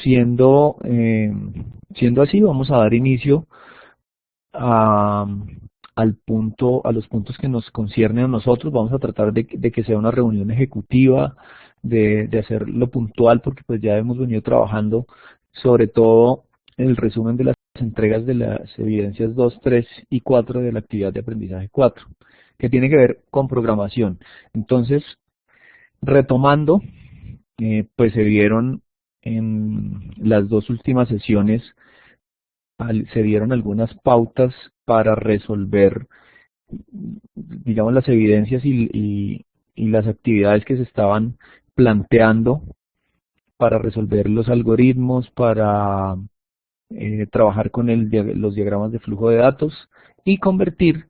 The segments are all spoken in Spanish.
Siendo, siendo así, vamos a dar inicio a, a los puntos que nos conciernen a nosotros. Vamos a tratar de que sea una reunión ejecutiva, de hacerlo puntual, porque pues ya hemos venido trabajando sobre todo el resumen de las entregas de las evidencias 2, 3 y 4 de la actividad de aprendizaje 4, que tiene que ver con programación. Entonces, retomando, pues se vieron en las dos últimas sesiones, se dieron algunas pautas para resolver, digamos, las evidencias y las actividades que se estaban planteando para resolver los algoritmos, para trabajar con los diagramas de flujo de datos y convertir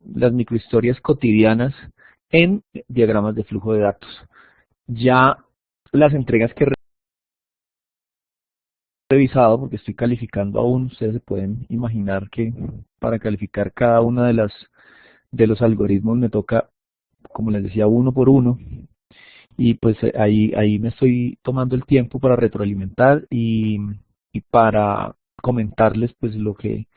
las microhistorias cotidianas en diagramas de flujo de datos. Ya las entregas que he revisado, porque estoy calificando aún, ustedes se pueden imaginar que para calificar cada una de los algoritmos me toca, como les decía, uno por uno, y pues ahí me estoy tomando el tiempo para retroalimentar y para comentarles pues lo que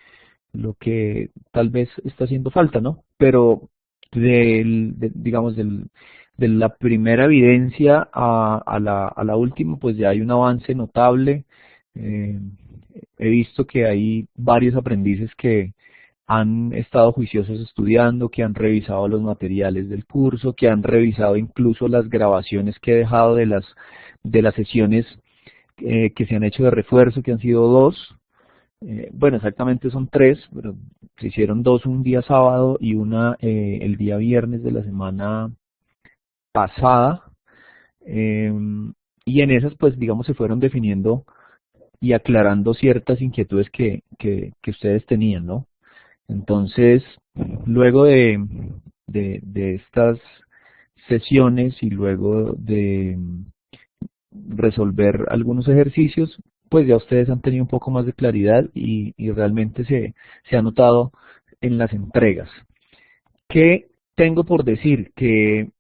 tal vez está haciendo falta, ¿no? Pero digamos, de la primera evidencia a la última, pues ya hay un avance notable. Eh, He visto que hay varios aprendices que han estado juiciosos estudiando, que han revisado los materiales del curso, que han revisado incluso las grabaciones que he dejado de las sesiones que se han hecho de refuerzo, que han sido dos. Bueno, exactamente son tres, pero se hicieron dos un día sábado y una el día viernes de la semana pasada. eh, y en esas, pues, digamos, se fueron definiendo y aclarando ciertas inquietudes que ustedes tenían, ¿no? Entonces, luego de estas sesiones y luego de resolver algunos ejercicios, pues ya ustedes han tenido un poco más de claridad y realmente se ha notado en las entregas. ¿Qué tengo por decir? Que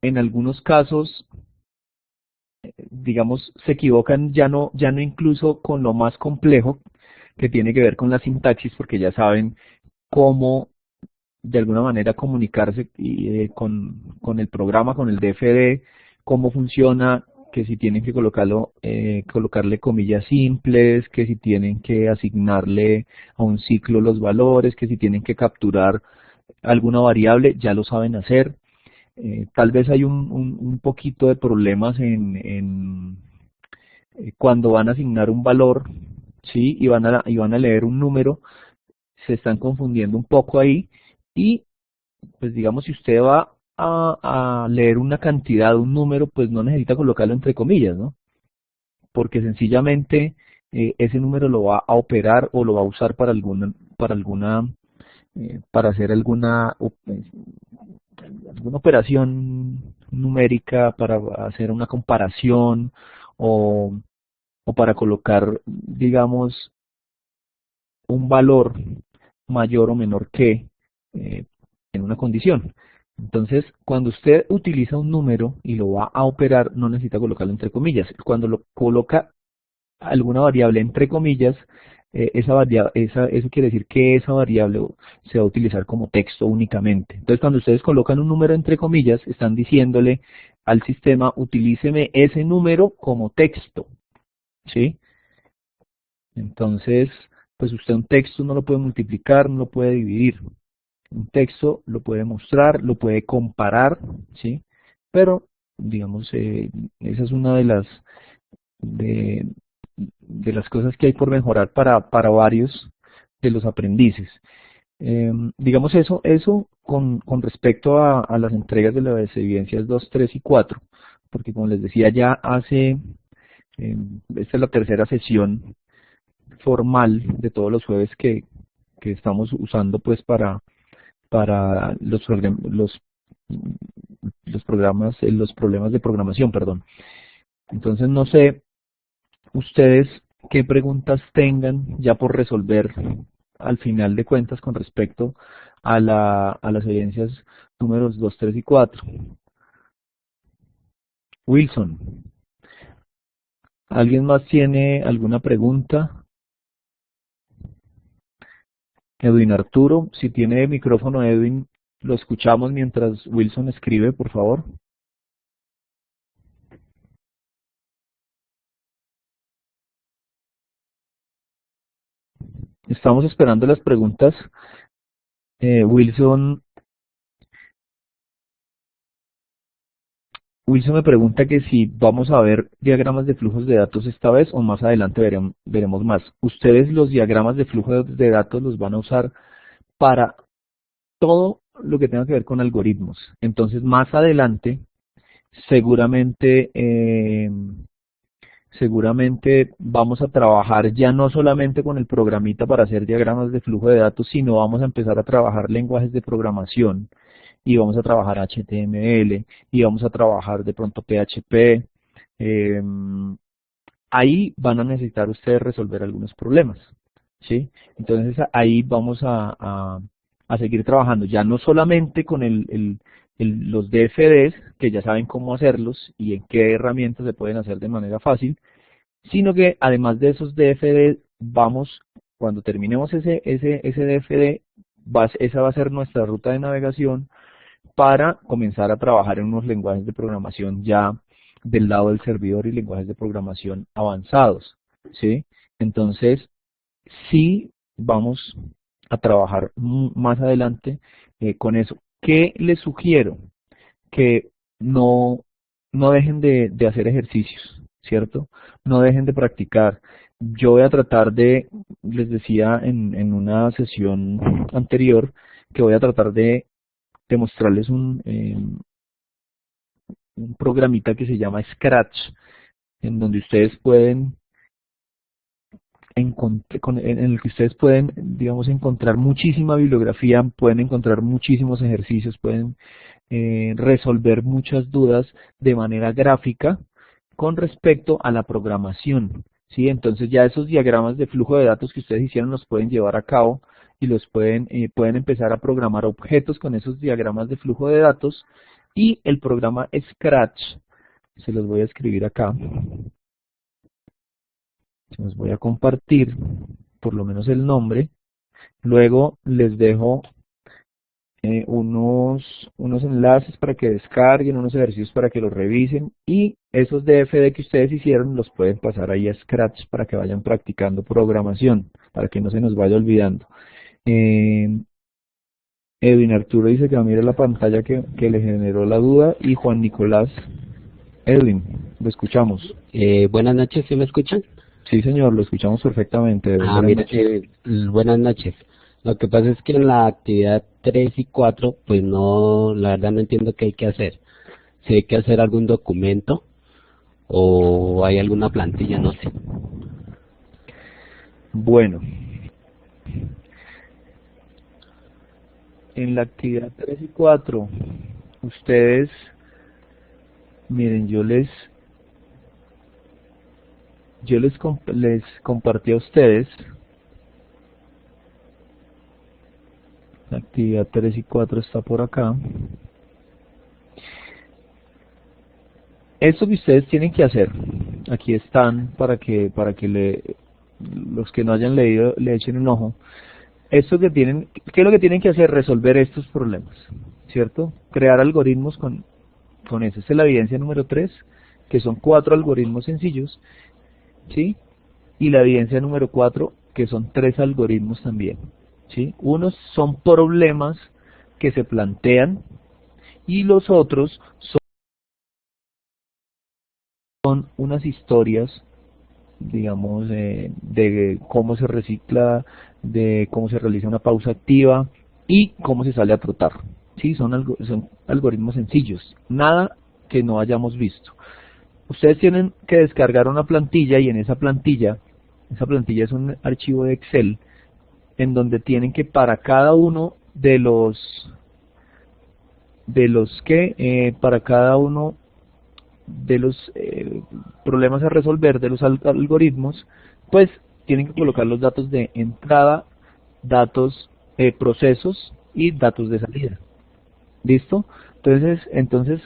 en algunos casos, digamos, se equivocan ya no incluso con lo más complejo, que tiene que ver con la sintaxis, porque ya saben cómo de alguna manera comunicarse con el programa, con el DFD, cómo funciona, que si tienen que colocarle comillas simples, que si tienen que asignarle a un ciclo los valores, que si tienen que capturar alguna variable, ya lo saben hacer. Tal vez hay un poquito de problemas cuando van a asignar un valor, ¿sí? Y van a leer un número, se están confundiendo un poco ahí y pues digamos, si usted va a leer una cantidad, un número, pues no necesita colocarlo entre comillas, ¿no? Porque sencillamente ese número lo va a operar o lo va a usar para hacer alguna operación numérica, para hacer una comparación o, o para colocar, digamos, un valor mayor o menor que eh, en una condición. Entonces, cuando usted utiliza un número y lo va a operar, no necesita colocarlo entre comillas. Cuando lo coloca alguna variable entre comillas, eso quiere decir que esa variable se va a utilizar como texto únicamente. Entonces, cuando ustedes colocan un número entre comillas, están diciéndole al sistema, utilíceme ese número como texto, ¿sí? Entonces, pues usted un texto no lo puede multiplicar, no lo puede dividir. Un texto lo puede mostrar, lo puede comparar, ¿sí? Pero, digamos, esa es una de, de las cosas que hay por mejorar para varios de los aprendices. Digamos eso con respecto a las entregas de las evidencias 2, 3 y 4, porque como les decía ya esta es la tercera sesión formal de todos los jueves que estamos usando pues para los programas, los problemas de programación, perdón. Entonces no sé ustedes qué preguntas tengan ya por resolver al final de cuentas con respecto a las evidencias números 2, 3 y 4. Wilson, ¿Alguien más tiene alguna pregunta? Edwin Arturo, si tiene micrófono Edwin, lo escuchamos mientras Wilson escribe, por favor. Estamos esperando las preguntas. Wilson me pregunta que si vamos a ver diagramas de flujos de datos esta vez o más adelante veremos más. Ustedes los diagramas de flujo de datos los van a usar para todo lo que tenga que ver con algoritmos. Entonces más adelante seguramente vamos a trabajar ya no solamente con el programita para hacer diagramas de flujo de datos, sino vamos a empezar a trabajar lenguajes de programación y vamos a trabajar HTML y vamos a trabajar de pronto PHP. Ahí van a necesitar ustedes resolver algunos problemas, ¿sí? Entonces ahí vamos a seguir trabajando, ya no solamente con los DFDs, que ya saben cómo hacerlos y en qué herramientas se pueden hacer de manera fácil, sino que además de esos DFD, cuando terminemos ese DFD, esa va a ser nuestra ruta de navegación para comenzar a trabajar en unos lenguajes de programación ya del lado del servidor y lenguajes de programación avanzados, ¿sí? Entonces, sí vamos a trabajar más adelante con eso. ¿Qué les sugiero? Que no dejen de hacer ejercicios, ¿cierto? No dejen de practicar. Yo voy a tratar les decía en una sesión anterior, que voy a tratar de mostrarles un programita que se llama Scratch, en donde ustedes pueden en el que ustedes pueden, digamos, encontrar muchísima bibliografía, pueden encontrar muchísimos ejercicios, pueden resolver muchas dudas de manera gráfica con respecto a la programación, ¿sí? Entonces ya esos diagramas de flujo de datos que ustedes hicieron los pueden llevar a cabo y pueden empezar a programar objetos con esos diagramas de flujo de datos, y el programa Scratch, se los voy a escribir acá, se los voy a compartir, por lo menos el nombre. Luego les dejo unos enlaces para que descarguen, unos ejercicios para que los revisen, y esos DFD que ustedes hicieron los pueden pasar ahí a Scratch para que vayan practicando programación, para que no se nos vaya olvidando. Edwin Arturo dice que mire la pantalla que le generó la duda, y Juan Nicolás, Edwin, lo escuchamos. Buenas noches, ¿sí me escuchan? Sí, señor, lo escuchamos perfectamente. Buenas Mira, noches. buenas noches. Lo que pasa es que en la actividad 3 y 4, pues no, la verdad no entiendo qué hay que hacer. Si hay que hacer algún documento o hay alguna plantilla, no sé. Bueno, en la actividad 3 y 4, ustedes, miren, les compartí a ustedes la actividad 3 y 4 está por acá. Esto que ustedes tienen que hacer, aquí están para que los que no hayan leído le echen un ojo. Esto que tienen, ¿qué es lo que tienen que hacer? Resolver estos problemas, ¿cierto? Crear algoritmos con eso. Esta es la evidencia número 3, que son 4 algoritmos sencillos, ¿sí? Y la evidencia número 4, que son 3 algoritmos también, ¿sí? Unos son problemas que se plantean y los otros son unas historias, digamos, de cómo se recicla, de cómo se realiza una pausa activa y cómo se sale a trotar. ¿Sí? Son algoritmos sencillos, nada que no hayamos visto. Ustedes tienen que descargar una plantilla, y en esa plantilla es un archivo de Excel en donde tienen que, para cada uno para cada uno de los problemas a resolver, de los algoritmos, pues tienen que colocar los datos de entrada, datos procesos y datos de salida. ¿Listo? Entonces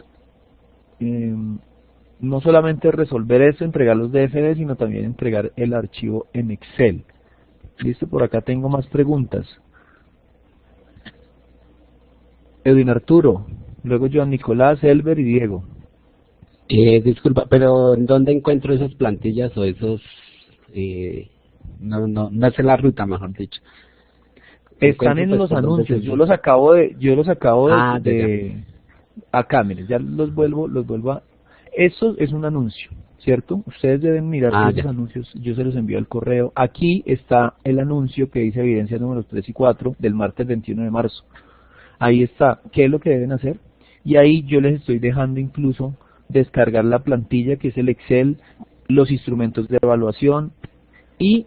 no solamente resolver eso, entregar los DFD, sino también entregar el archivo en Excel. Listo, por acá tengo más preguntas. Edwin Arturo, luego Joan Nicolás, Elber y Diego. Disculpa, pero ¿en dónde encuentro esas plantillas o esos... no sé la ruta, mejor dicho. Están en los anuncios, yo los acabo de acá, miren, ya los vuelvo a... Eso es un anuncio, ¿cierto? Ustedes deben mirar esos anuncios, yo se los envío al correo. Aquí está el anuncio que dice evidencias números 3 y 4 del martes 21 de marzo. Ahí está, ¿qué es lo que deben hacer? Y ahí yo les estoy dejando incluso descargar la plantilla, que es el Excel, los instrumentos de evaluación y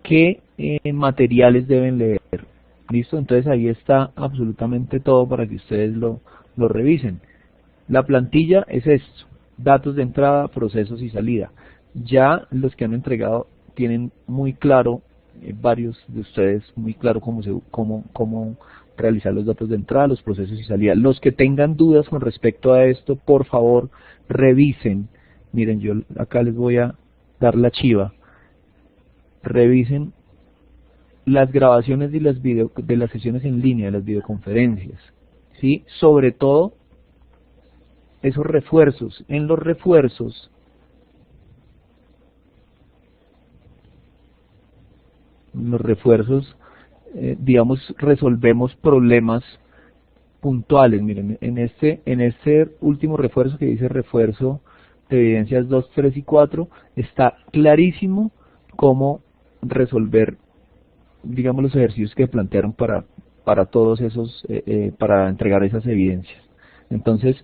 qué materiales deben leer. ¿Listo? Entonces ahí está absolutamente todo para que ustedes lo revisen. La plantilla es esto: datos de entrada, procesos y salida. Ya los que han entregado tienen muy claro, varios de ustedes, muy claro cómo realizar los datos de entrada, los procesos y salida. Los que tengan dudas con respecto a esto, por favor, revisen. Miren, yo acá les voy a dar la chiva. Revisen las grabaciones de las sesiones en línea, de las videoconferencias, ¿sí? Sobre todo esos refuerzos. En los refuerzos, digamos, resolvemos problemas puntuales. Miren, en este último refuerzo que dice refuerzo de evidencias 2, 3 y 4, está clarísimo cómo resolver, digamos, los ejercicios que plantearon para todos esos, para entregar esas evidencias. Entonces,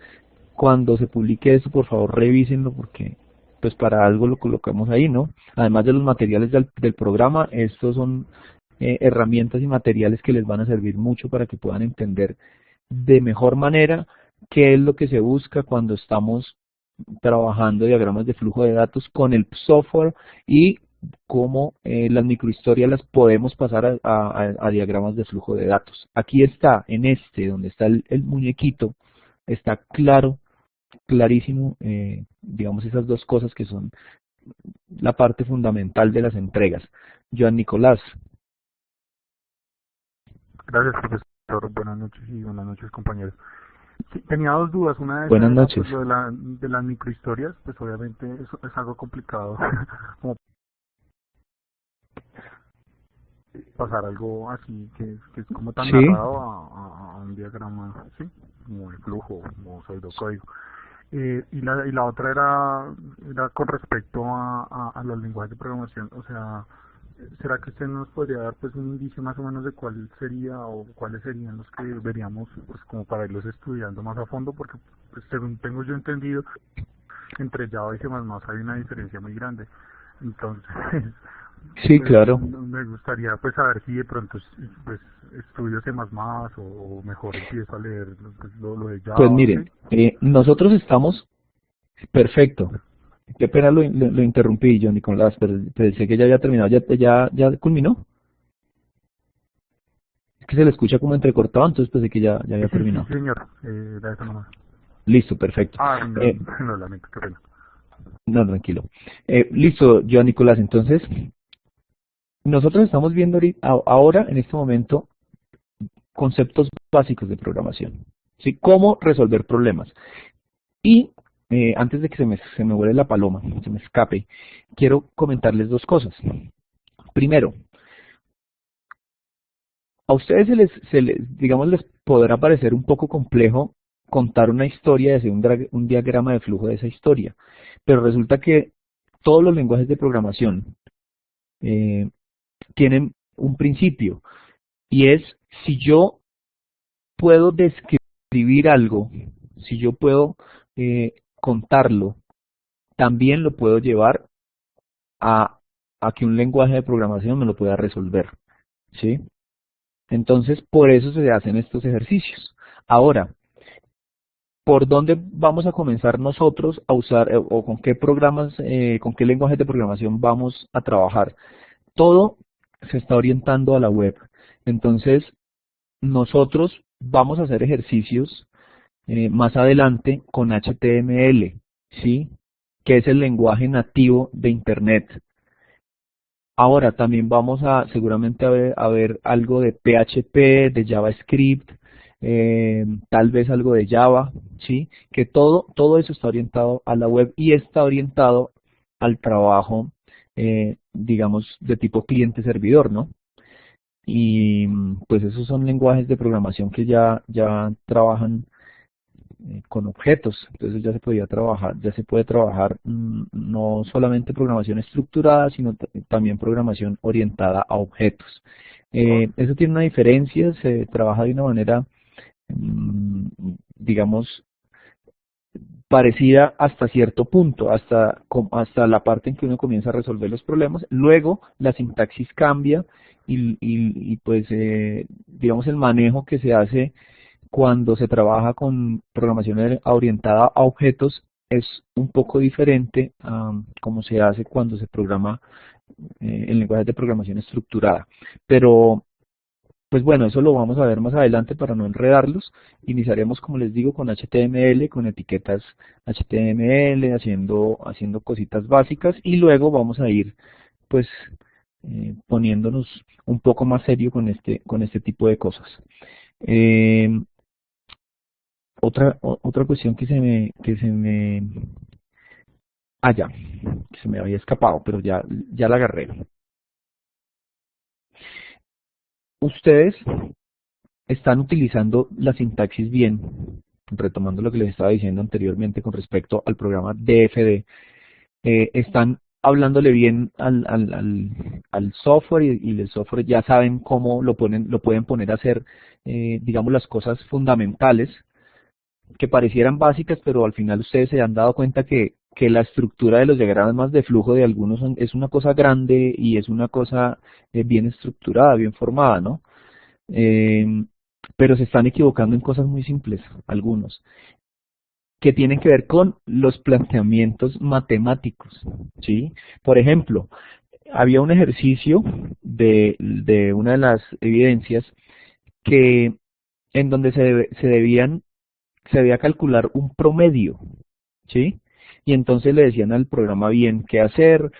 cuando se publique eso, por favor revísenlo, porque pues para algo lo colocamos ahí, ¿no? Además de los materiales del programa, estos son herramientas y materiales que les van a servir mucho para que puedan entender de mejor manera qué es lo que se busca cuando estamos trabajando diagramas de flujo de datos con el software y cómo las microhistorias las podemos pasar a diagramas de flujo de datos. Aquí está, donde está el muñequito, está clarísimo, digamos, esas dos cosas que son la parte fundamental de las entregas. Joan Nicolás. Gracias, profesor. Buenas noches y buenas noches, compañeros. Sí, tenía dos dudas. Una de Buenas esas era, noches. pues, de las microhistorias, pues obviamente eso es algo complicado. Como pasar algo así que es como tan Sí. narrado a un diagrama, sí, como el flujo, como pseudocódigo. Y la otra era con respecto a los lenguajes de programación. O sea, ¿será que usted nos podría dar pues un indicio más o menos de cuál sería o cuáles serían los que veríamos, pues, como para irlos estudiando más a fondo? Porque pues, según tengo yo entendido, entre Java y C++ hay una diferencia muy grande. Entonces, Sí, pues, claro. me gustaría pues saber si de pronto pues estudio C++ o mejor empiezo a leer lo de Java. Pues miren, ¿Sí? nosotros estamos, perfecto. Qué pena lo interrumpí, Johnny, con las, pero pensé que ya había terminado. ¿Ya culminó? Es que se le escucha como entrecortado, entonces pensé que ya había Sí, terminado. señor, era eso nomás. Listo, perfecto. No, no, lamento, qué pena. No, tranquilo. Listo, Joan Nicolás, entonces, nosotros estamos viendo ahora, en este momento, conceptos básicos de programación. ¿Sí? Cómo resolver problemas. Y antes de que se me vuele la paloma, se me escape, quiero comentarles dos cosas. Primero, a ustedes digamos, les podrá parecer un poco complejo contar una historia y hacer un diagrama de flujo de esa historia, pero resulta que todos los lenguajes de programación tienen un principio, y es: si yo puedo describir algo, si yo puedo contarlo, también lo puedo llevar a que un lenguaje de programación me lo pueda resolver, ¿sí? Entonces, por eso se hacen estos ejercicios. Ahora, ¿por dónde vamos a comenzar nosotros a usar, o con qué programas, con qué lenguajes de programación vamos a trabajar? Todo se está orientando a la web. Entonces, nosotros vamos a hacer ejercicios más adelante con HTML, ¿sí? Que es el lenguaje nativo de Internet. Ahora también vamos a seguramente a ver algo de PHP, de JavaScript, tal vez algo de Java, ¿sí? Que todo eso está orientado a la web y está orientado al trabajo, digamos, de tipo cliente-servidor, ¿no? Y pues esos son lenguajes de programación que ya trabajan con objetos. Entonces ya se puede trabajar no solamente programación estructurada, sino también programación orientada a objetos. Eso tiene una diferencia, se trabaja de una manera, mm, digamos, parecida hasta cierto punto, hasta la parte en que uno comienza a resolver los problemas. Luego la sintaxis cambia y pues digamos el manejo que se hace cuando se trabaja con programación orientada a objetos es un poco diferente a como se hace cuando se programa en lenguajes de programación estructurada. Pero, pues bueno, eso lo vamos a ver más adelante para no enredarlos. Iniciaremos, como les digo, con HTML, con etiquetas HTML, haciendo cositas básicas y luego vamos a ir, pues, poniéndonos un poco más serio con este tipo de cosas. Eh, otra cuestión ya, que se me había escapado, pero ya la agarré. Ustedes están utilizando la sintaxis bien, retomando lo que les estaba diciendo anteriormente con respecto al programa DFD, están hablándole bien al software y el software ya saben cómo lo pueden poner a hacer, digamos, las cosas fundamentales que parecieran básicas, pero al final ustedes se han dado cuenta que la estructura de los diagramas de flujo de algunos es una cosa grande y es una cosa bien estructurada, bien formada, ¿no? Eh, pero se están equivocando en cosas muy simples, algunos, que tienen que ver con los planteamientos matemáticos, ¿sí? Por ejemplo, había un ejercicio de una de las evidencias que en donde se debía calcular un promedio, ¿sí? Y entonces le decían al programa bien qué hacer,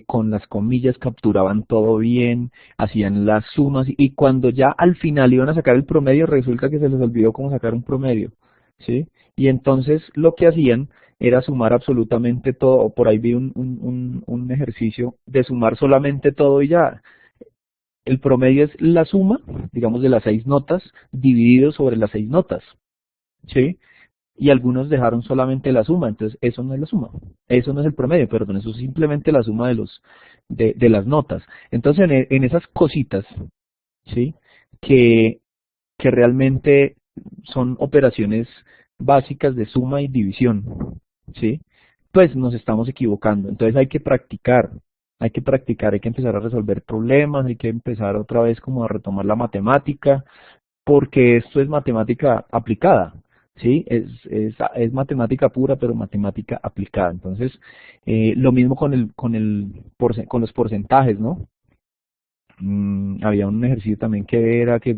con las comillas capturaban todo bien, hacían las sumas y cuando ya al final iban a sacar el promedio resulta que se les olvidó cómo sacar un promedio, ¿sí? Y entonces lo que hacían era sumar absolutamente todo, por ahí vi un ejercicio de sumar solamente todo y ya. El promedio es la suma, digamos, de las 6 notas dividido sobre las 6 notas, ¿sí? Y algunos dejaron solamente la suma, entonces eso no es la suma, eso no es el promedio, perdón, eso es simplemente la suma de las notas. Entonces en esas cositas, ¿sí? Que, que realmente son operaciones básicas de suma y división, ¿sí? Pues nos estamos equivocando, entonces hay que empezar a resolver problemas, hay que empezar otra vez como a retomar la matemática, porque esto es matemática aplicada, ¿sí? Es matemática pura, pero matemática aplicada. Entonces, lo mismo con los porcentajes, ¿no? Había un ejercicio también que era que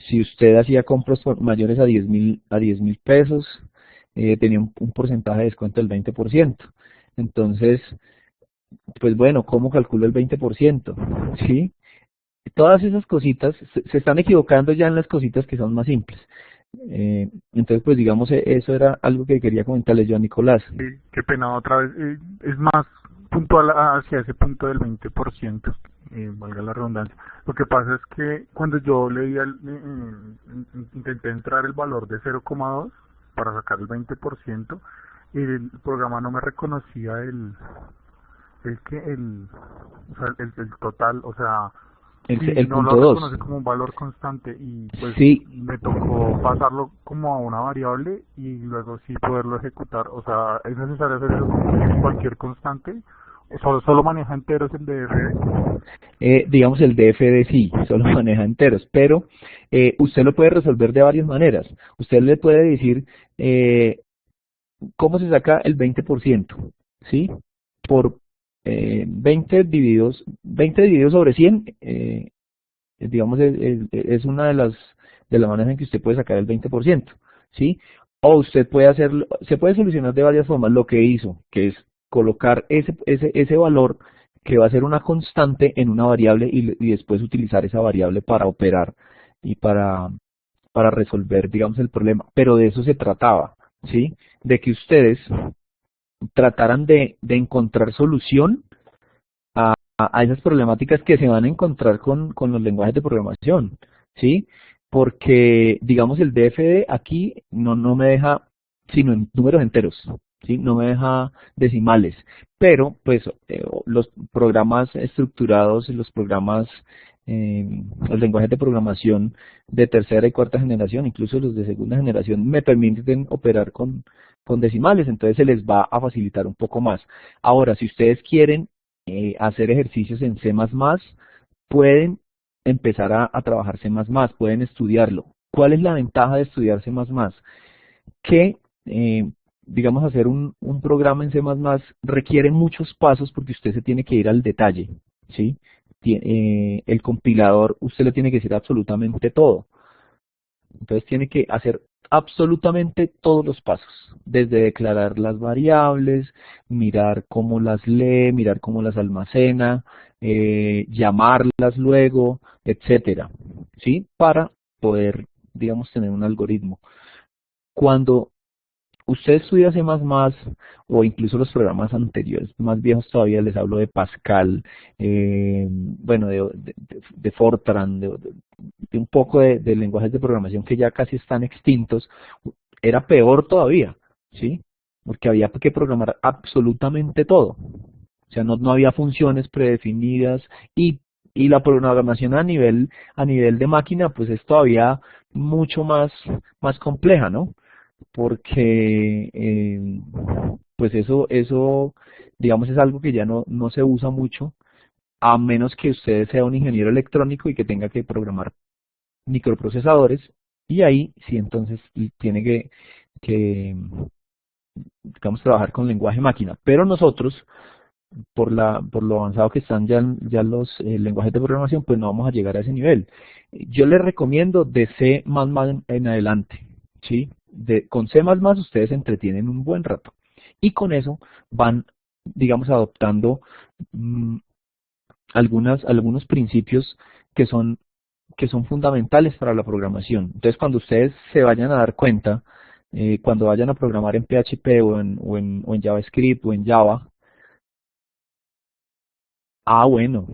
si usted hacía compras mayores a 10.000 pesos, tenía un porcentaje de descuento del 20%. Entonces, pues bueno, ¿cómo calculo el 20%? ¿Sí? Todas esas cositas, se están equivocando ya en las cositas que son más simples. Entonces, pues digamos, eso era algo que quería comentarles yo a Nicolás. Sí, qué pena otra vez. Es más puntual hacia ese punto del 20%, valga la redundancia. Lo que pasa es que cuando yo intenté entrar el valor de 0,2 para sacar el 20%, el programa no me reconocía o sea, el total, o sea, El no punto lo 2. reconoce como un valor constante y pues Sí, me tocó pasarlo como a una variable y luego sí poderlo ejecutar. O sea, es necesario hacer eso con cualquier constante. O solo maneja enteros el DFD. digamos el DFD sí, solo maneja enteros, pero usted lo puede resolver de varias maneras. Usted le puede decir cómo se saca el 20%, ¿sí? Por 20 divididos sobre 100, digamos, es una de las maneras en que usted puede sacar el 20%, ¿sí? O usted puede hacerlo, se puede solucionar de varias formas. Lo que hizo, que es colocar ese valor que va a ser una constante en una variable y después utilizar esa variable para operar y para resolver, digamos, el problema. Pero de eso se trataba, ¿sí? De que ustedes trataran de encontrar solución a esas problemáticas que se van a encontrar con los lenguajes de programación, ¿sí? Porque, digamos, el DFD aquí no me deja sino en números enteros, ¿sí? No me deja decimales, pero pues los programas estructurados, los programas, los lenguajes de programación de tercera y cuarta generación, incluso los de segunda generación, me permiten operar con decimales, entonces se les va a facilitar un poco más. Ahora, si ustedes quieren hacer ejercicios en C++, pueden empezar a trabajar C++, pueden estudiarlo. ¿Cuál es la ventaja de estudiar C++? Que, digamos, hacer un programa en C++ requiere muchos pasos porque usted se tiene que ir al detalle, ¿sí? El compilador, usted le tiene que decir absolutamente todo. Entonces tiene que hacer absolutamente todos los pasos, desde declarar las variables, mirar cómo las lee, mirar cómo las almacena, llamarlas luego, etcétera, ¿sí? Para poder, digamos, tener un algoritmo. Cuando usted estudia C++ o incluso los programas anteriores, más viejos todavía, les hablo de Pascal, bueno, de Fortran, de un poco de lenguajes de programación que ya casi están extintos, era peor todavía, ¿sí? Porque había que programar absolutamente todo. O sea, no había funciones predefinidas y la programación a nivel de máquina, pues es todavía mucho más compleja, ¿no? Porque pues eso digamos es algo que ya no se usa mucho, a menos que usted sea un ingeniero electrónico y que tenga que programar microprocesadores, y ahí sí entonces tiene que digamos, trabajar con lenguaje máquina. Pero nosotros, por lo avanzado que están ya los lenguajes de programación, pues no vamos a llegar a ese nivel. Yo les recomiendo de C++ en adelante, ¿sí? Con C++ ustedes se entretienen un buen rato. Y con eso van, digamos, adoptando mm, algunos principios que son fundamentales para la programación. Entonces, cuando ustedes se vayan a dar cuenta, cuando vayan a programar en PHP o en JavaScript o en Java, bueno,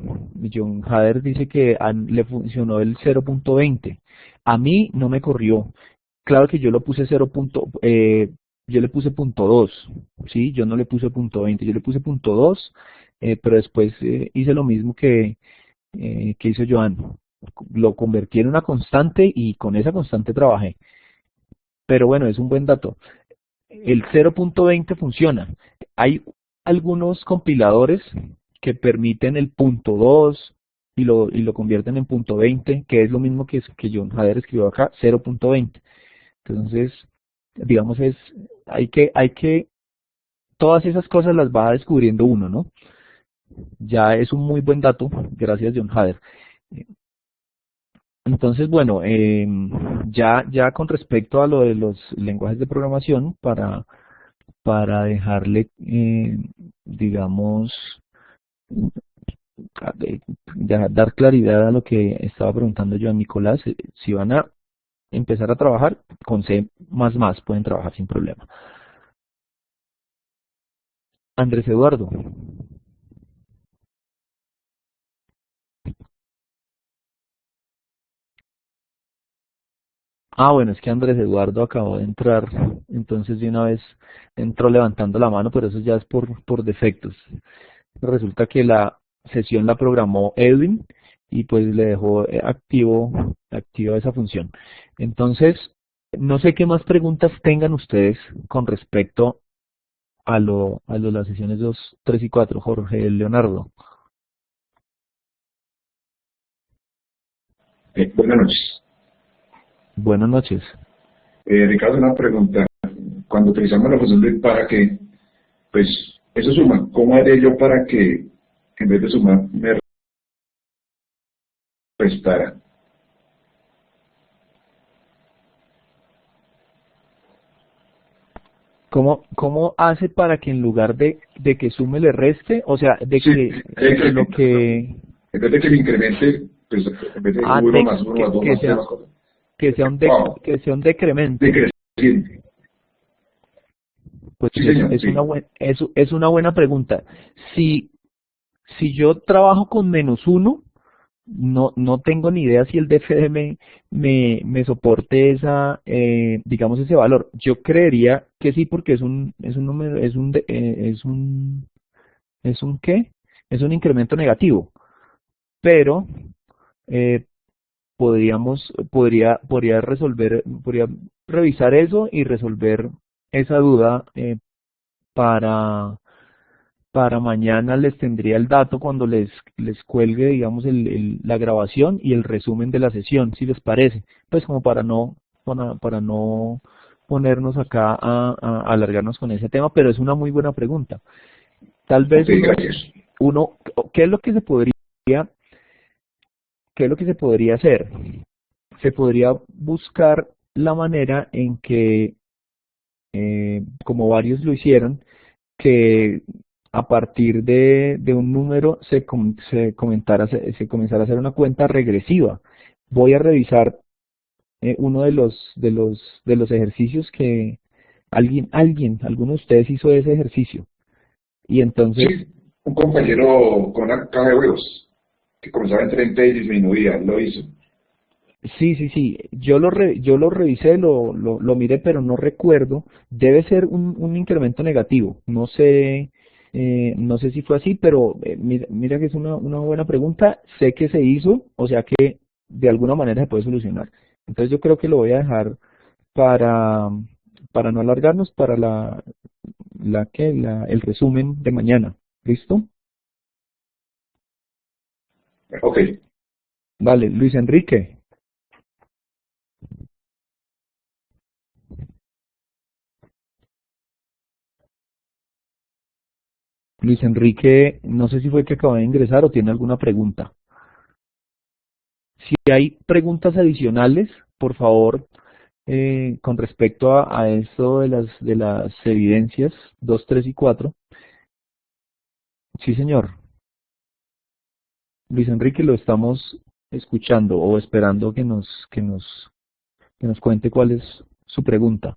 John Hader dice que le funcionó el 0.20. A mí no me corrió. Claro que yo lo puse yo le puse punto .2, ¿sí? Yo no le puse punto .20, yo le puse punto .2, pero después hice lo mismo que hizo Joan. Lo convertí en una constante y con esa constante trabajé. Pero bueno, es un buen dato. El 0.20 funciona. Hay algunos compiladores que permiten el punto .2 y lo convierten en punto .20, que es lo mismo que John Hader escribió acá, 0.20. Entonces, digamos, todas esas cosas las va descubriendo uno, ¿no? Ya es un muy buen dato, gracias John Hader. Entonces, bueno, ya con respecto a lo de los lenguajes de programación, para dejarle, digamos, dar claridad a lo que estaba preguntando yo a Nicolás, si van a empezar a trabajar con C++, pueden trabajar sin problema. Andrés Eduardo. Bueno, es que Andrés Eduardo acabó de entrar, entonces de una vez entró levantando la mano, pero eso ya es por defectos. Resulta que la sesión la programó Edwin y pues le dejó activa esa función. Entonces, no sé qué más preguntas tengan ustedes con respecto a las sesiones 2, 3 y 4, Jorge Leonardo. Buenas noches. Buenas noches. Ricardo, una pregunta. Cuando utilizamos la función de para que, pues eso suma. ¿Cómo haré yo para que en vez de sumar me restara? ¿Cómo hace para que en lugar de que sume le reste? O sea, de Sí, que lo que... en vez de que le incremente, pues en vez de Ah, uno más uno más dos que más tres sea, más cuatro, que sea un wow, que sea un decremento. decreciente. Pues Sí, señor, es una sí. es una buena pregunta. Si, si yo trabajo con -1, no tengo ni idea si el DFD me soporte digamos, ese valor. Yo creería que sí, porque es un número, ¿es un qué? Es un incremento negativo, pero eh, podría revisar eso y resolver esa duda para, para mañana les tendría el dato cuando les cuelgue, digamos, la grabación y el resumen de la sesión, si les parece. Pues como para no ponernos acá a alargarnos con ese tema, pero es una muy buena pregunta. Tal vez Ok, gracias. uno, ¿qué es lo que se podría, qué es lo que se podría hacer? Se podría buscar la manera en que, como varios lo hicieron, que a partir de un número se comenzara a hacer una cuenta regresiva. Voy a revisar uno de los ejercicios que alguno de ustedes hizo ese ejercicio. Y entonces, Sí, un compañero con una caja de huevos que comenzaba en 30 y disminuía, lo hizo. sí, yo lo revisé, lo miré, pero no recuerdo. Debe ser un incremento negativo. No sé si fue así, pero mira que es una buena pregunta. Sé que se hizo, o sea que de alguna manera se puede solucionar. Entonces yo creo que lo voy a dejar para, para no alargarnos, para el resumen de mañana. ¿Listo? Ok, Vale, Luis Enrique. Luis Enrique, no sé si fue que acaba de ingresar o tiene alguna pregunta. Si hay preguntas adicionales, por favor, con respecto a esto de las evidencias 2, 3 y 4. Sí, señor. Luis Enrique, lo estamos escuchando o esperando que nos cuente cuál es su pregunta.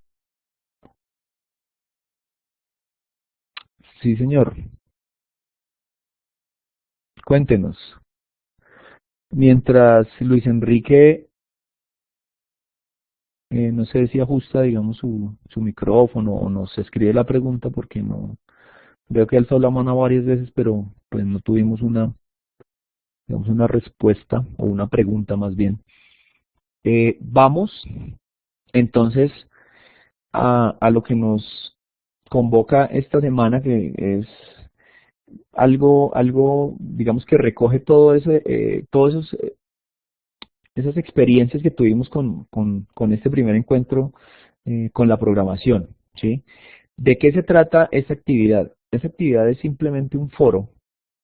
Sí, señor. Cuéntenos. Mientras Luis Enrique, no sé si ajusta, digamos, su micrófono o nos escribe la pregunta porque no veo que alzó la mano varias veces, pero pues no tuvimos digamos, una respuesta o una pregunta más bien. Vamos entonces a lo que nos convoca esta semana, que es digamos, que recoge todos esas experiencias que tuvimos con este primer encuentro con la programación, ¿sí? ¿De qué se trata esta actividad? Esta actividad es simplemente un foro,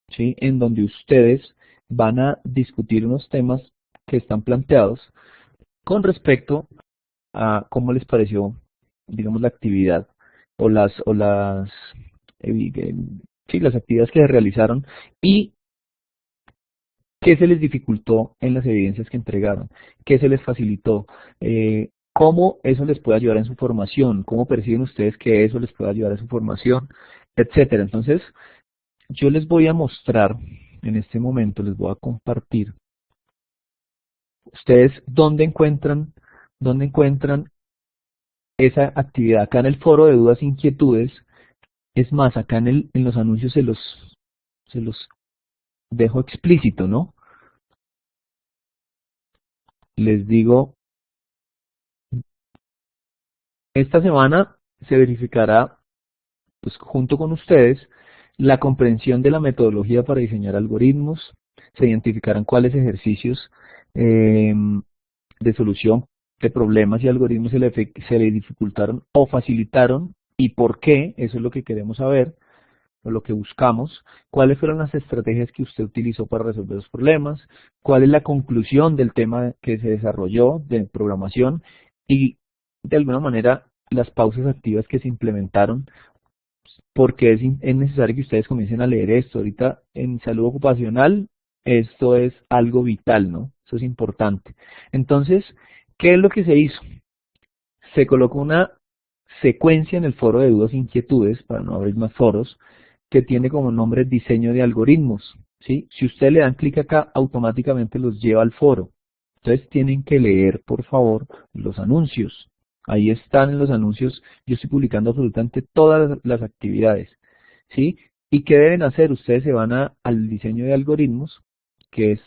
¿sí? En donde ustedes van a discutir unos temas que están planteados con respecto a cómo les pareció, digamos, la actividad o eh, sí, las actividades que se realizaron y qué se les dificultó en las evidencias que entregaron, qué se les facilitó, cómo eso les puede ayudar en su formación, cómo perciben ustedes que eso les puede ayudar en su formación, etcétera. Entonces, yo les voy a mostrar, en este momento les voy a compartir, ustedes dónde encuentran esa actividad. Acá en el foro de dudas e inquietudes, es más, acá en los anuncios se los dejo explícito, ¿no? Les digo, esta semana se verificará, pues, junto con ustedes, la comprensión de la metodología para diseñar algoritmos, se identificarán cuáles ejercicios eh, de solución de problemas y algoritmos se le dificultaron o facilitaron y por qué, eso es lo que queremos saber, o lo que buscamos, cuáles fueron las estrategias que usted utilizó para resolver los problemas, cuál es la conclusión del tema que se desarrolló de programación y de alguna manera las pausas activas que se implementaron, porque es necesario que ustedes comiencen a leer esto. Ahorita en salud ocupacional esto es algo vital, ¿no? Eso es importante. Entonces, ¿qué es lo que se hizo? Se colocó una secuencia en el foro de dudas e inquietudes, para no abrir más foros, que tiene como nombre diseño de algoritmos, ¿sí? Si ustedes le dan clic acá, automáticamente los lleva al foro. Entonces tienen que leer, por favor, los anuncios. Ahí están en los anuncios, yo estoy publicando absolutamente todas las actividades, ¿sí? ¿Y qué deben hacer? Ustedes se van al diseño de algoritmos, que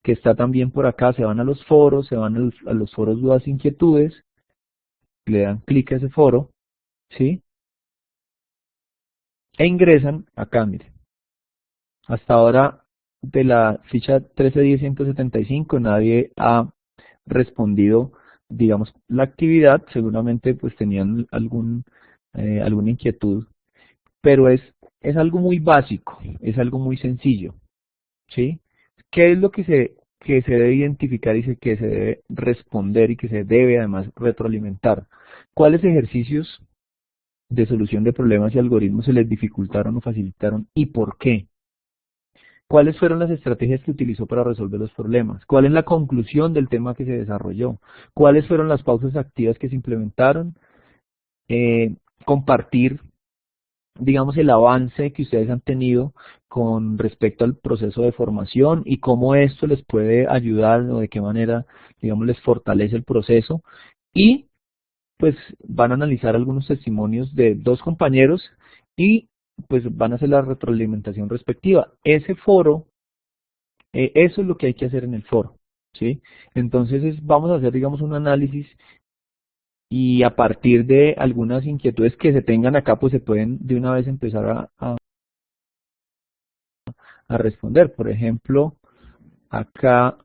está también por acá, se van a los foros, se van a los foros dudas e inquietudes, le dan clic a ese foro, ¿sí? E ingresan acá, miren. Hasta ahora, de la ficha 13.10.175, nadie ha respondido, digamos, la actividad. Seguramente pues tenían alguna inquietud, pero es algo muy básico, es algo muy sencillo, ¿sí? ¿Qué es lo que se debe identificar y que se debe responder y que se debe además retroalimentar? ¿Cuáles ejercicios de solución de problemas y algoritmos se les dificultaron o facilitaron y por qué? ¿Cuáles fueron las estrategias que utilizó para resolver los problemas? ¿Cuál es la conclusión del tema que se desarrolló? ¿Cuáles fueron las pausas activas que se implementaron? Compartir, digamos, el avance que ustedes han tenido con respecto al proceso de formación y cómo esto les puede ayudar o de qué manera, digamos, les fortalece el proceso. Y pues van a analizar algunos testimonios de dos compañeros y pues van a hacer la retroalimentación respectiva. Ese foro, eso es lo que hay que hacer en el foro, ¿sí? Entonces vamos a hacer, digamos, un análisis y a partir de algunas inquietudes que se tengan acá, pues se pueden de una vez empezar a responder. Por ejemplo, acá,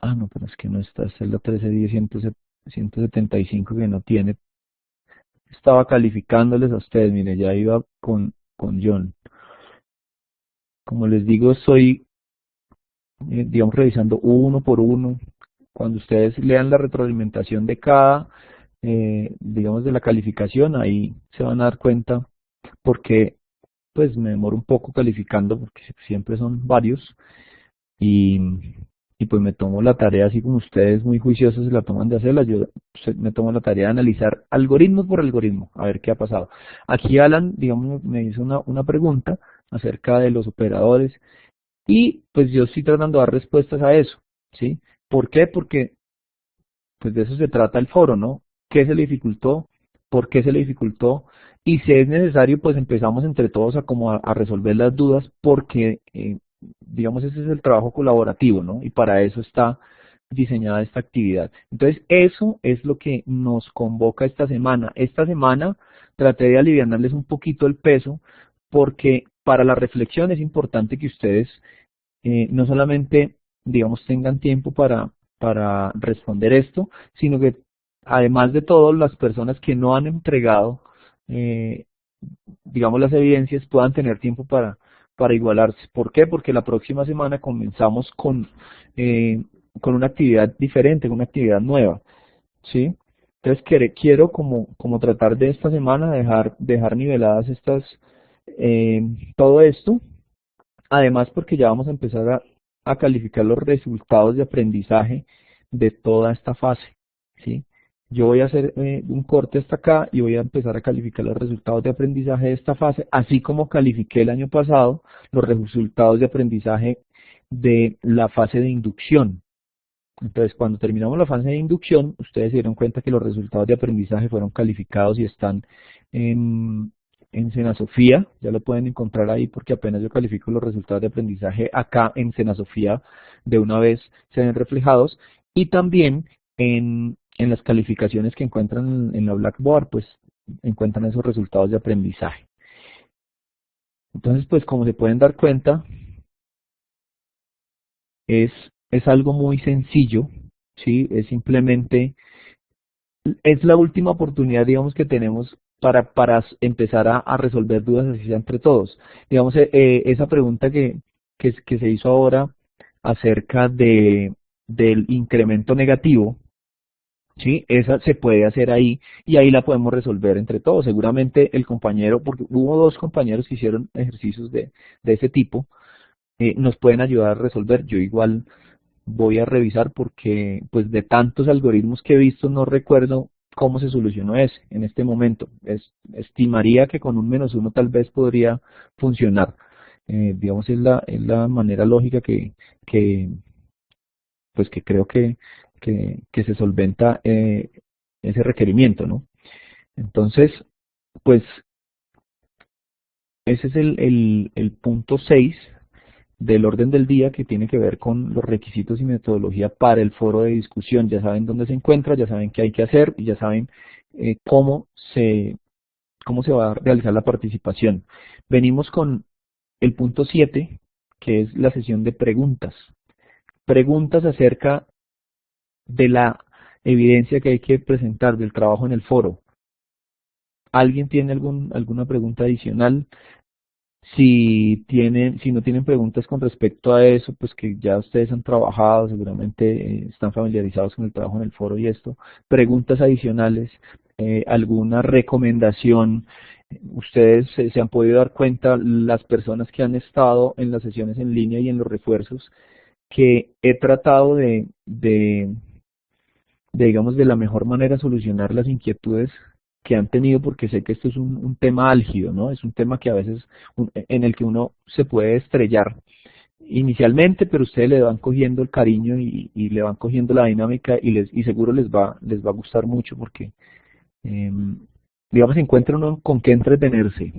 no, pero es que no está, esta es la 13.10.175 que no tiene. Estaba calificándoles a ustedes, mire, ya iba con John. Como les digo, estoy, digamos, revisando uno por uno. Cuando ustedes lean la retroalimentación de cada, digamos, de la calificación, ahí se van a dar cuenta porque pues me demoro un poco calificando porque siempre son varios y, y pues me tomo la tarea, así como ustedes muy juiciosos se la toman de hacerla, yo me tomo la tarea de analizar algoritmo por algoritmo, a ver qué ha pasado. Aquí Alan, digamos, me hizo una pregunta acerca de los operadores y pues yo estoy tratando de dar respuestas a eso, ¿sí? ¿Por qué? Porque pues de eso se trata el foro, ¿no? ¿Qué se le dificultó? ¿Por qué se le dificultó? Y si es necesario, pues empezamos entre todos a resolver las dudas porque, digamos, ese es el trabajo colaborativo, ¿no? Y para eso está diseñada esta actividad. Entonces, eso es lo que nos convoca esta semana. Esta semana traté de aliviarles un poquito el peso porque para la reflexión es importante que ustedes no solamente, digamos, tengan tiempo para responder esto, sino que además de todo, las personas que no han entregado, eh, digamos, las evidencias puedan tener tiempo para igualarse. ¿Por qué? Porque la próxima semana comenzamos con una actividad diferente, con una actividad nueva, ¿sí? Entonces quiero como tratar de esta semana dejar niveladas todo esto. Además, porque ya vamos a empezar a calificar los resultados de aprendizaje de toda esta fase, ¿sí? Yo voy a hacer un corte hasta acá y voy a empezar a calificar los resultados de aprendizaje de esta fase, así como califiqué el año pasado los resultados de aprendizaje de la fase de inducción. Entonces, cuando terminamos la fase de inducción, ustedes se dieron cuenta que los resultados de aprendizaje fueron calificados y están en Senasofía, ya lo pueden encontrar ahí porque apenas yo califico los resultados de aprendizaje acá en Senasofía, de una vez se ven reflejados, y también en las calificaciones que encuentran en la Blackboard, pues encuentran esos resultados de aprendizaje. Entonces, pues como se pueden dar cuenta, es algo muy sencillo, ¿sí? Es simplemente, es la última oportunidad, digamos, que tenemos para empezar a resolver dudas así sea entre todos. Digamos, esa pregunta que se hizo ahora acerca del incremento negativo, ¿sí? Esa se puede hacer ahí y ahí la podemos resolver entre todos. Seguramente el compañero, porque hubo dos compañeros que hicieron ejercicios de ese tipo, nos pueden ayudar a resolver. Yo igual voy a revisar porque pues de tantos algoritmos que he visto no recuerdo cómo se solucionó ese en este momento. Estimaría que con un -1 tal vez podría funcionar. Digamos, es la manera lógica que, pues que creo que se solventa ese requerimiento, ¿no? Entonces, pues ese es el punto 6 del orden del día, que tiene que ver con los requisitos y metodología para el foro de discusión. Ya saben dónde se encuentra, ya saben qué hay que hacer y ya saben cómo se va a realizar la participación. Venimos con el punto 7, que es la sesión de preguntas. Preguntas acerca de la evidencia que hay que presentar del trabajo en el foro. ¿Alguien tiene alguna pregunta adicional? Si no tienen preguntas con respecto a eso, pues que ya ustedes han trabajado, seguramente están familiarizados con el trabajo en el foro y esto. Preguntas adicionales, alguna recomendación. Ustedes se han podido dar cuenta, las personas que han estado en las sesiones en línea y en los refuerzos, que he tratado digamos, de la mejor manera solucionar las inquietudes que han tenido, porque sé que esto es un tema álgido, ¿no? Es un tema que a veces en el que uno se puede estrellar inicialmente, pero ustedes le van cogiendo el cariño y le van cogiendo la dinámica y seguro les va a gustar mucho porque, digamos, encuentra uno con qué entretenerse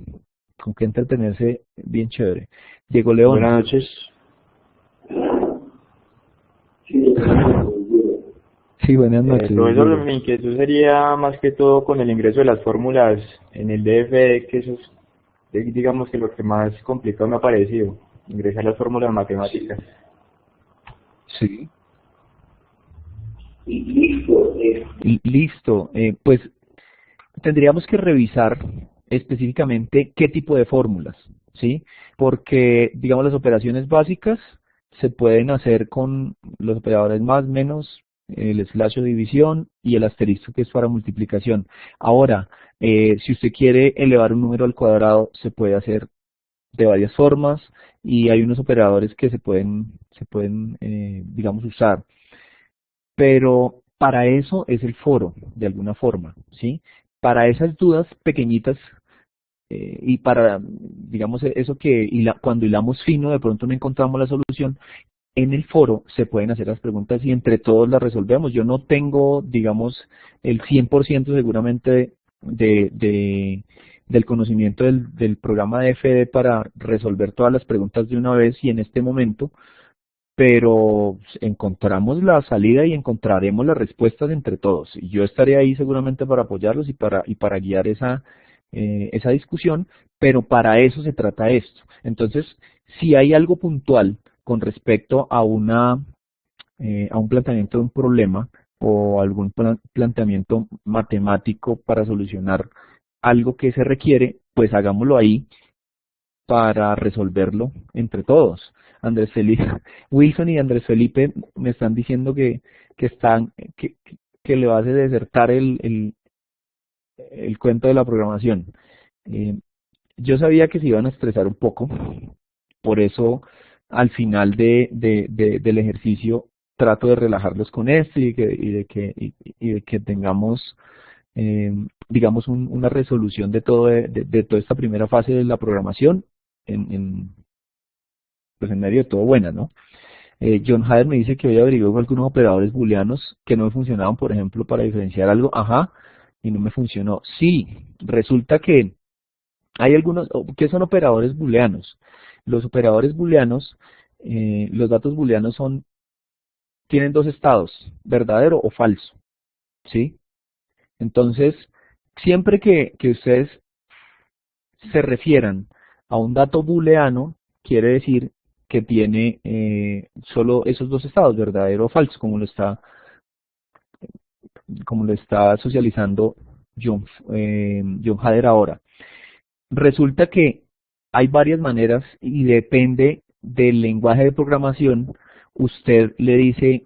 bien chévere. Diego León. Buenas noches. Sí, buenas noches. Profesor, mi inquietud sería más que todo con el ingreso de las fórmulas en el DFE, que eso es, digamos, que lo que más complicado me ha parecido, ingresar las fórmulas matemáticas. Sí. Listo. Pues tendríamos que revisar específicamente qué tipo de fórmulas, ¿sí? Porque, digamos, las operaciones básicas se pueden hacer con los operadores más, menos, el slash o división y el asterisco, que es para multiplicación. Ahora, si usted quiere elevar un número al cuadrado, se puede hacer de varias formas y hay unos operadores que se pueden digamos, usar. Pero para eso es el foro, de alguna forma, ¿sí? Para esas dudas pequeñitas y para, digamos, eso que cuando hilamos fino de pronto no encontramos la solución, en el foro se pueden hacer las preguntas y entre todos las resolvemos. Yo no tengo, digamos, el 100% seguramente del conocimiento del programa de FD para resolver todas las preguntas de una vez y en este momento, pero encontramos la salida y encontraremos las respuestas entre todos. Y yo estaré ahí seguramente para apoyarlos y para guiar esa discusión, pero para eso se trata esto. Entonces, si hay algo puntual con respecto a un planteamiento de un problema o algún planteamiento matemático para solucionar algo que se requiere, pues hagámoslo ahí para resolverlo entre todos. Andrés Felipe, Wilson y Andrés Felipe me están diciendo que le va a hacer desertar el cuento de la programación. Yo sabía que se iban a estresar un poco, por eso al final del ejercicio trato de relajarlos con esto y de que tengamos, digamos, una resolución de toda esta primera fase de la programación pues en medio de todo buena, ¿no? John Hader me dice que hoy averiguó algunos operadores booleanos que no me funcionaban, por ejemplo, para diferenciar algo, y no me funcionó. Sí, resulta que hay algunos, ¿qué son operadores booleanos? Los operadores booleanos, los datos booleanos tienen dos estados, verdadero o falso, ¿sí? Entonces, siempre que ustedes se refieran a un dato booleano, quiere decir que tiene solo esos dos estados, verdadero o falso, como lo está socializando John Hader ahora. Resulta que hay varias maneras y depende del lenguaje de programación. Usted le dice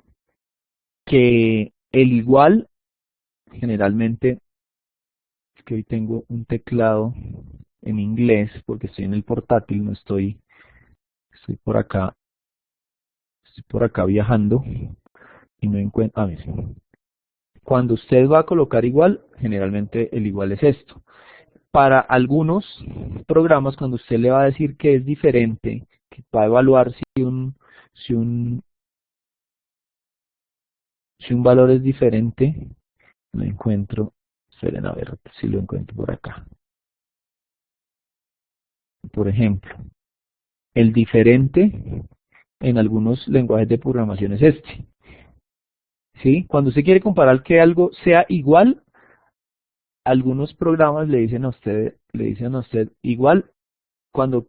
que el igual generalmente, es que hoy tengo un teclado en inglés porque estoy en el portátil, no estoy, estoy por acá viajando y no encuentro, a ver, cuando usted va a colocar igual, generalmente el igual es esto. Para algunos programas, cuando usted le va a decir que es diferente, que va a evaluar si un, si un valor es diferente, lo encuentro, esperen a ver si lo encuentro por acá. Por ejemplo, el diferente en algunos lenguajes de programación es este. ¿Sí? Cuando usted quiere comparar que algo sea igual, algunos programas le dicen a usted igual, cuando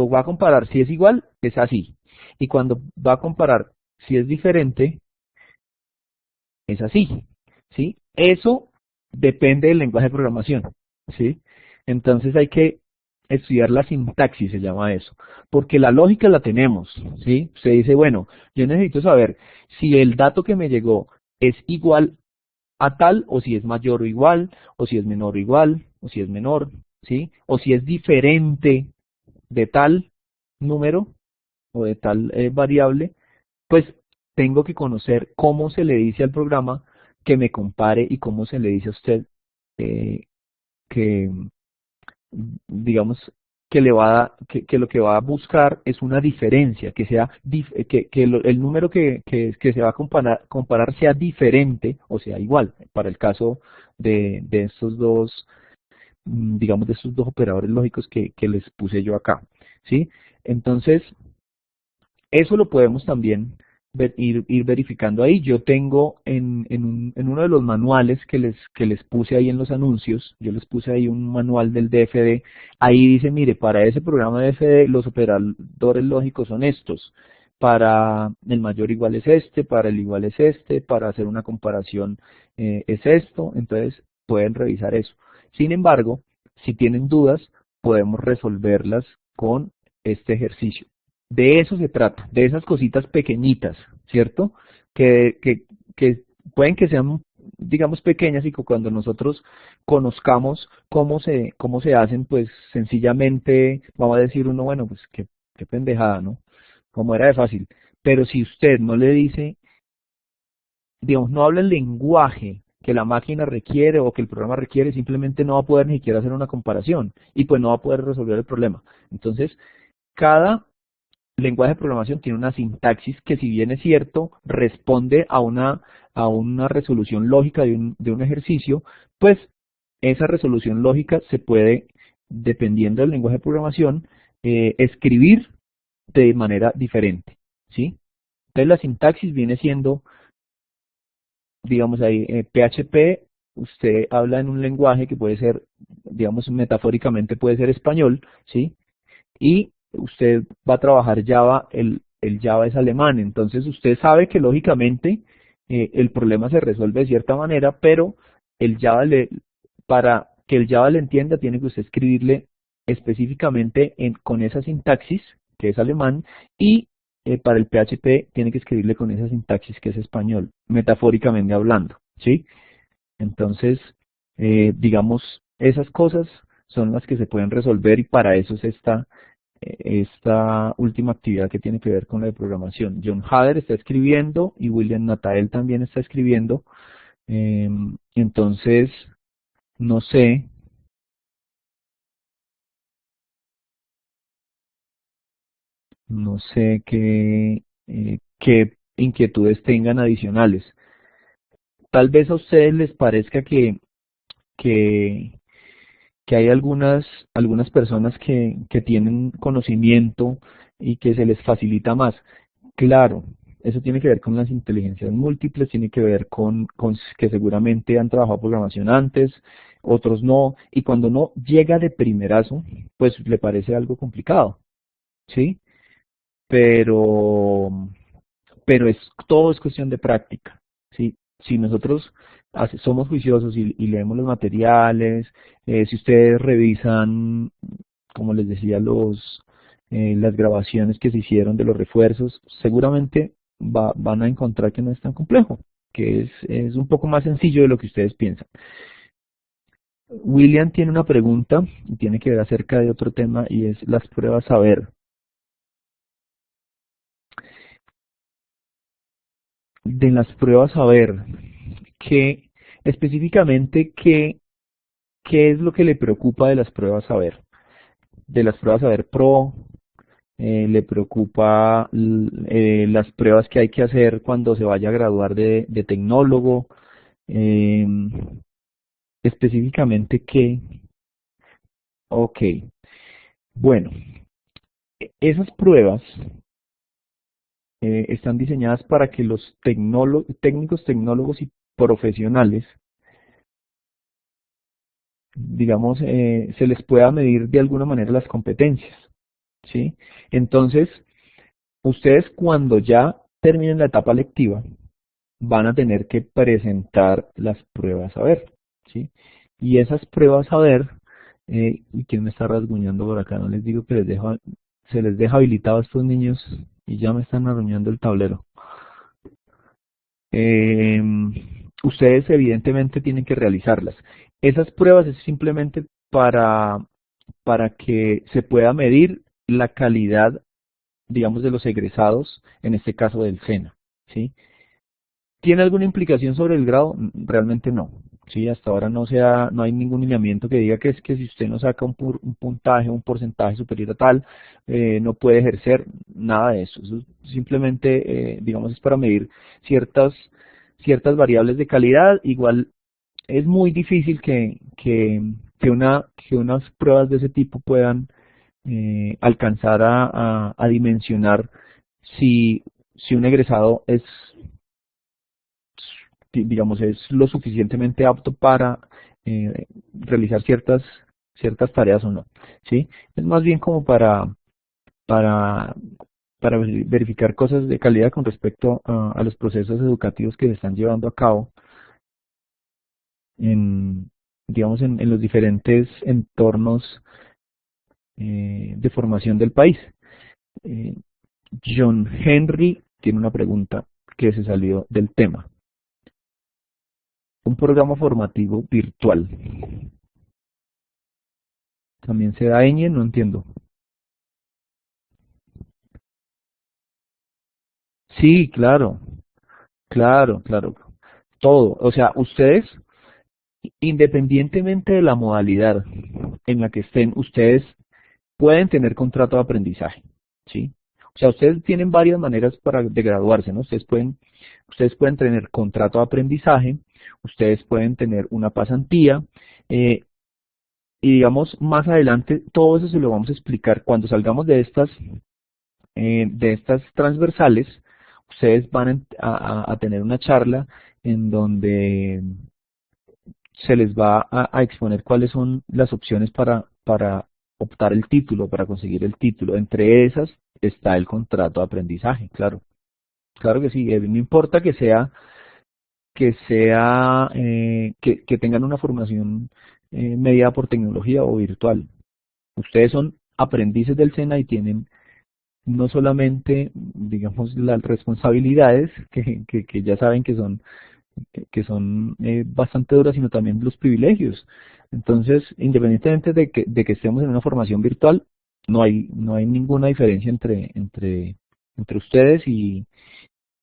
va a comparar si es igual, es así. Y cuando va a comparar si es diferente, es así. ¿Sí? Eso depende del lenguaje de programación. ¿Sí? Entonces hay que estudiar la sintaxis, se llama eso. Porque la lógica la tenemos. ¿Sí? Usted dice, bueno, yo necesito saber si el dato que me llegó es igual a tal, o si es mayor o igual, o si es menor o igual, o si es menor, ¿sí? O si es diferente de tal número o de tal variable, pues tengo que conocer cómo se le dice al programa que me compare y cómo se le dice a usted eh, que, digamos, que lo que va a buscar es una diferencia, que sea el número que se va a comparar sea diferente o sea igual, para el caso de estos dos, digamos, de estos dos operadores lógicos que les puse yo acá, ¿sí? Entonces, eso lo podemos también ir verificando ahí. Yo tengo en uno de los manuales que les puse ahí en los anuncios, yo les puse ahí un manual del DFD, ahí dice, mire, para ese programa DFD los operadores lógicos son estos. Para el mayor igual es este, para el igual es este, para hacer una comparación es esto, entonces pueden revisar eso. Sin embargo, si tienen dudas, podemos resolverlas con este ejercicio. De eso se trata, de esas cositas pequeñitas, ¿cierto? Que pueden que sean, digamos, pequeñas y que cuando nosotros conozcamos cómo se hacen, pues sencillamente vamos a decir uno, bueno, pues qué pendejada, ¿no? Como era de fácil. Pero si usted no le dice, digamos, no habla el lenguaje que la máquina requiere o que el programa requiere, simplemente no va a poder ni siquiera hacer una comparación y pues no va a poder resolver el problema. Entonces, cada lenguaje de programación tiene una sintaxis que, si bien es cierto, responde a una resolución lógica de un ejercicio, pues esa resolución lógica se puede, dependiendo del lenguaje de programación, escribir de manera diferente, ¿sí? Entonces la sintaxis viene siendo, digamos ahí, PHP, usted habla en un lenguaje que puede ser, digamos, metafóricamente puede ser español, ¿sí? Y usted va a trabajar Java, el Java es alemán, entonces usted sabe que lógicamente el problema se resuelve de cierta manera, pero el Java para que el Java le entienda tiene que usted escribirle específicamente con esa sintaxis, que es alemán, y para el PHP tiene que escribirle con esa sintaxis que es español, metafóricamente hablando, ¿sí? Entonces, digamos, esas cosas son las que se pueden resolver y para eso es esta última actividad que tiene que ver con la de programación. John Hader está escribiendo y William Natael también está escribiendo. Entonces, no sé, qué inquietudes tengan adicionales. Tal vez a ustedes les parezca que, que hay algunas personas que tienen conocimiento y que se les facilita más. Claro, eso tiene que ver con las inteligencias múltiples, tiene que ver con que seguramente han trabajado programación antes, otros no, y cuando no llega de primerazo, pues le parece algo complicado, ¿sí? Pero, pero todo es cuestión de práctica, ¿sí? Si nosotros somos juiciosos y leemos los materiales, si ustedes revisan, como les decía, las grabaciones que se hicieron de los refuerzos, seguramente van a encontrar que no es tan complejo, que es un poco más sencillo de lo que ustedes piensan. William tiene una pregunta y tiene que ver acerca de otro tema y es las pruebas saber. De las pruebas saber, específicamente, ¿qué es lo que le preocupa de las pruebas saber? De las pruebas saber pro, le preocupa las pruebas que hay que hacer cuando se vaya a graduar de tecnólogo, eh, específicamente qué. Ok, bueno, esas pruebas están diseñadas para que los técnicos, tecnólogos y profesionales, digamos, se les pueda medir de alguna manera las competencias, ¿sí? Entonces, ustedes cuando ya terminen la etapa lectiva, van a tener que presentar las pruebas a ver, ¿sí? Y esas pruebas a ver, ¿y quién me está rasguñando por acá? No les digo que se les deja habilitado a estos niños y ya me están arruinando el tablero. Ustedes evidentemente tienen que realizarlas. Esas pruebas es simplemente para que se pueda medir la calidad, digamos, de los egresados, en este caso del SENA, ¿sí? ¿Tiene alguna implicación sobre el grado? Realmente no. Sí, hasta ahora no hay ningún lineamiento que diga que es que si usted no saca un puntaje, un porcentaje superior a tal, no puede ejercer nada de eso. Eso simplemente, digamos, es para medir ciertas variables de calidad. Igual es muy difícil que unas pruebas de ese tipo puedan alcanzar a dimensionar si un egresado digamos, es lo suficientemente apto para realizar ciertas tareas o no, ¿sí? Es más bien como para, para verificar cosas de calidad con respecto a los procesos educativos que se están llevando a cabo digamos, en los diferentes entornos de formación del país. Eh, John Henry tiene una pregunta que se salió del tema. Un programa formativo virtual. ¿También se da ñ? No entiendo. Sí, claro, claro, claro. Todo. O sea, ustedes, independientemente de la modalidad en la que estén, ustedes pueden tener contrato de aprendizaje, ¿sí? O sea, ustedes tienen varias maneras de graduarse, ¿no? Ustedes pueden tener contrato de aprendizaje, ustedes pueden tener una pasantía, y digamos, más adelante, todo eso se lo vamos a explicar cuando salgamos de estas transversales. Ustedes van a tener una charla en donde se les va a exponer cuáles son las opciones para optar el título, para conseguir el título. Entre esas está el contrato de aprendizaje, claro. Claro que sí, no importa que tengan una formación mediada por tecnología o virtual. Ustedes son aprendices del SENA y tienen no solamente, digamos, las responsabilidades que ya saben que son bastante duras, sino también los privilegios. Entonces, independientemente de que estemos en una formación virtual, no hay ninguna diferencia entre ustedes y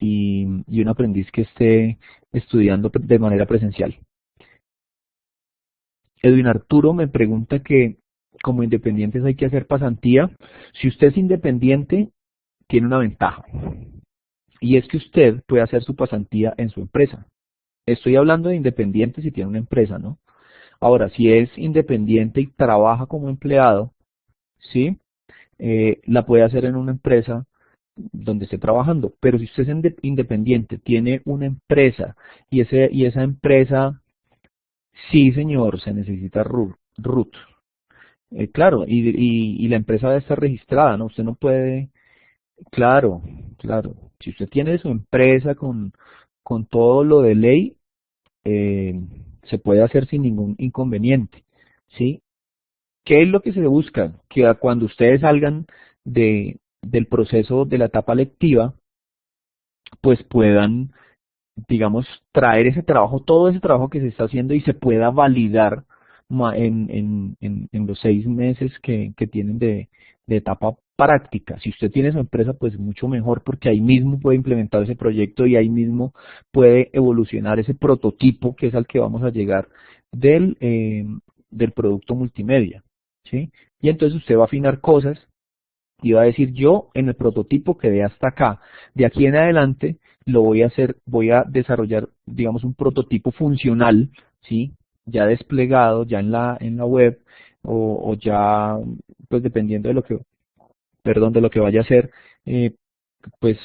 un aprendiz que esté estudiando de manera presencial. Edwin Arturo me pregunta que como independientes hay que hacer pasantía. Si usted es independiente, tiene una ventaja, y es que usted puede hacer su pasantía en su empresa. Estoy hablando de independiente si tiene una empresa, ¿no? Ahora, si es independiente y trabaja como empleado, ¿sí? La puede hacer en una empresa donde esté trabajando. Pero si usted es independiente, tiene una empresa y esa empresa, sí señor, se necesita RUT. Claro, y la empresa debe estar registrada, ¿no? Usted no puede, claro, claro. Si usted tiene su empresa con todo lo de ley, eh, se puede hacer sin ningún inconveniente, ¿sí? ¿Qué es lo que se busca? Que cuando ustedes salgan del proceso de la etapa lectiva, pues puedan digamos, traer ese trabajo, todo ese trabajo que se está haciendo y se pueda validar en los 6 meses que tienen de etapa práctica. Si usted tiene su empresa, pues mucho mejor, porque ahí mismo puede implementar ese proyecto y ahí mismo puede evolucionar ese prototipo que es al que vamos a llegar del producto multimedia, ¿sí? Y entonces usted va a afinar cosas y va a decir, yo en el prototipo quedé hasta acá, de aquí en adelante lo voy a hacer, voy a desarrollar, digamos, un prototipo funcional, ¿sí? Ya desplegado, ya en la web, o ya, pues dependiendo de lo que, perdón, de lo que vaya a hacer, eh, pues,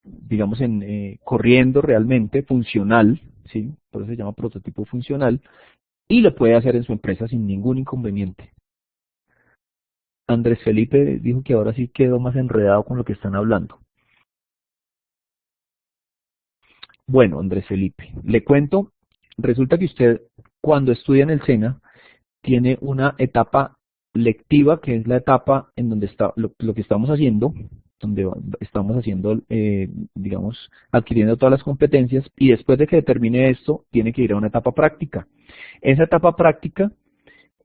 digamos, corriendo realmente, funcional, ¿sí? Por eso se llama prototipo funcional, y lo puede hacer en su empresa sin ningún inconveniente. Andrés Felipe dijo que ahora sí quedó más enredado con lo que están hablando. Bueno, Andrés Felipe, le cuento, resulta que usted cuando estudia en el SENA tiene una etapa lectiva, que es la etapa en donde está lo que estamos haciendo, donde estamos haciendo, digamos, adquiriendo todas las competencias, y después de que termine esto, tiene que ir a una etapa práctica. Esa etapa práctica,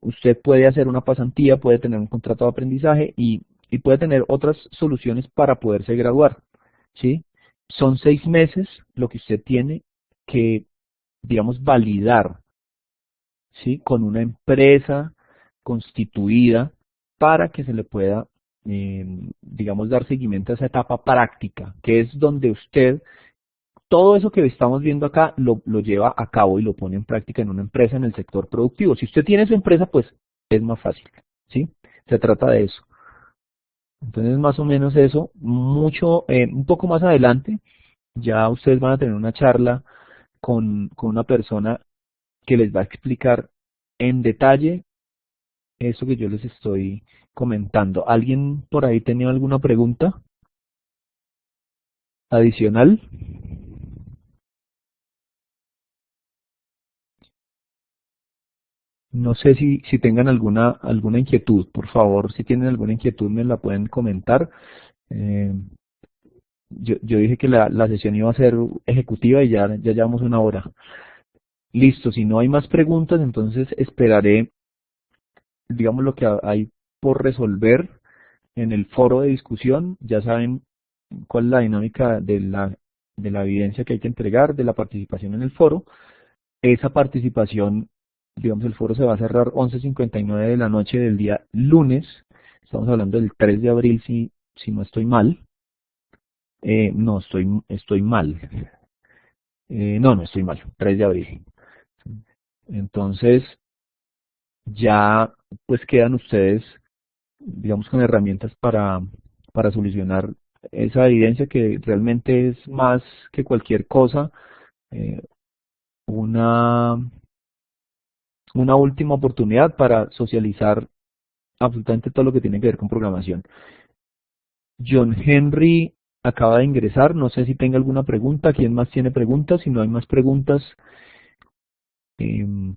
usted puede hacer una pasantía, puede tener un contrato de aprendizaje y puede tener otras soluciones para poderse graduar, ¿sí? Son 6 meses lo que usted tiene que, digamos, validar, ¿sí? Con una empresa constituida para que se le pueda, digamos, dar seguimiento a esa etapa práctica, que es donde usted, todo eso que estamos viendo acá, lo lleva a cabo y lo pone en práctica en una empresa en el sector productivo. Si usted tiene su empresa, pues es más fácil, ¿sí? Se trata de eso. Entonces, más o menos eso, un poco más adelante, ya ustedes van a tener una charla con una persona que les va a explicar en detalle eso que yo les estoy comentando. ¿Alguien por ahí tenía alguna pregunta adicional? No sé si tengan alguna inquietud. Por favor, si tienen alguna inquietud me la pueden comentar. Eh, yo dije que la sesión iba a ser ejecutiva y ya llevamos una hora. Listo, si no hay más preguntas, entonces esperaré, digamos, lo que hay por resolver en el foro de discusión. Ya saben cuál es la dinámica de la evidencia que hay que entregar, de la participación en el foro. Esa participación, digamos, el foro se va a cerrar 11:59 de la noche del día lunes. Estamos hablando del 3 de abril, si no estoy mal. No, estoy mal. No estoy mal, 3 de abril. Entonces, ya pues quedan ustedes, digamos, con herramientas para solucionar esa evidencia que realmente es más que cualquier cosa, eh, una, una última oportunidad para socializar absolutamente todo lo que tiene que ver con programación. John Henry acaba de ingresar, no sé si tenga alguna pregunta. ¿Quién más tiene preguntas? Si no hay más preguntas,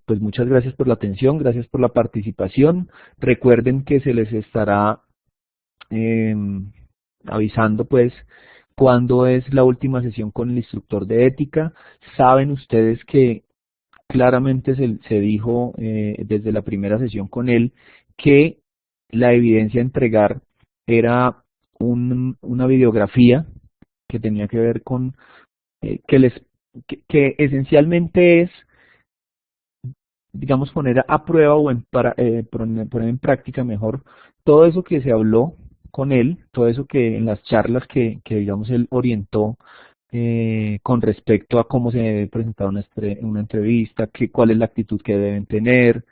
pues muchas gracias por la atención, gracias por la participación. Recuerden que se les estará avisando pues cuándo es la última sesión con el instructor de ética. Saben ustedes que claramente se dijo desde la primera sesión con él que la evidencia a entregar era una videografía que tenía que ver con que esencialmente es, digamos, poner a prueba o poner en práctica mejor todo eso que se habló con él, todo eso que en las charlas que digamos, él orientó con respecto a cómo se debe presentar una entrevista, cuál es la actitud que deben tener,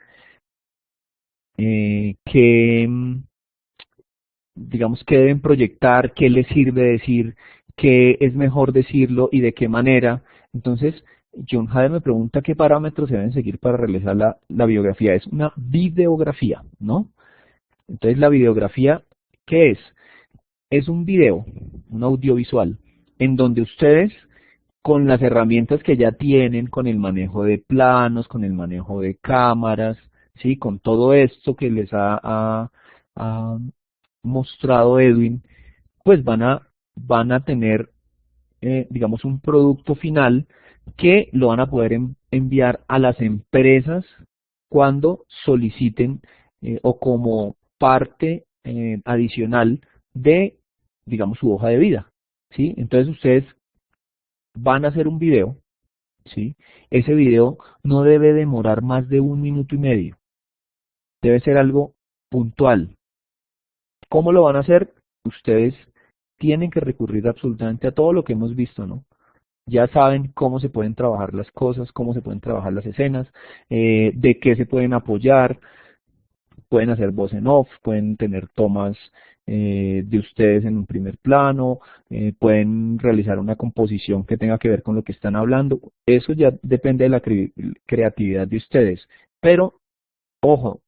digamos, qué deben proyectar, qué les sirve decir, qué es mejor decirlo y de qué manera. Entonces, John Hader me pregunta qué parámetros se deben seguir para realizar la biografía. Es una videografía, ¿no? Entonces, la videografía, ¿qué es? Es un video, un audiovisual, en donde ustedes, con las herramientas que ya tienen, con el manejo de planos, con el manejo de cámaras, ¿sí? Con todo esto que les ha mostrado Edwin, pues van a tener digamos, un producto final que lo van a poder enviar a las empresas cuando soliciten o como parte adicional de, digamos, su hoja de vida, ¿sí? Entonces ustedes van a hacer un video, ¿sí? Ese video no debe demorar más de 1 minuto y medio, debe ser algo puntual. ¿Cómo lo van a hacer? Ustedes tienen que recurrir absolutamente a todo lo que hemos visto, ¿no? Ya saben cómo se pueden trabajar las cosas, cómo se pueden trabajar las escenas, de qué se pueden apoyar, pueden hacer voz en off, pueden tener tomas de ustedes en un primer plano, pueden realizar una composición que tenga que ver con lo que están hablando. Eso ya depende de la creatividad de ustedes. Pero, ojo,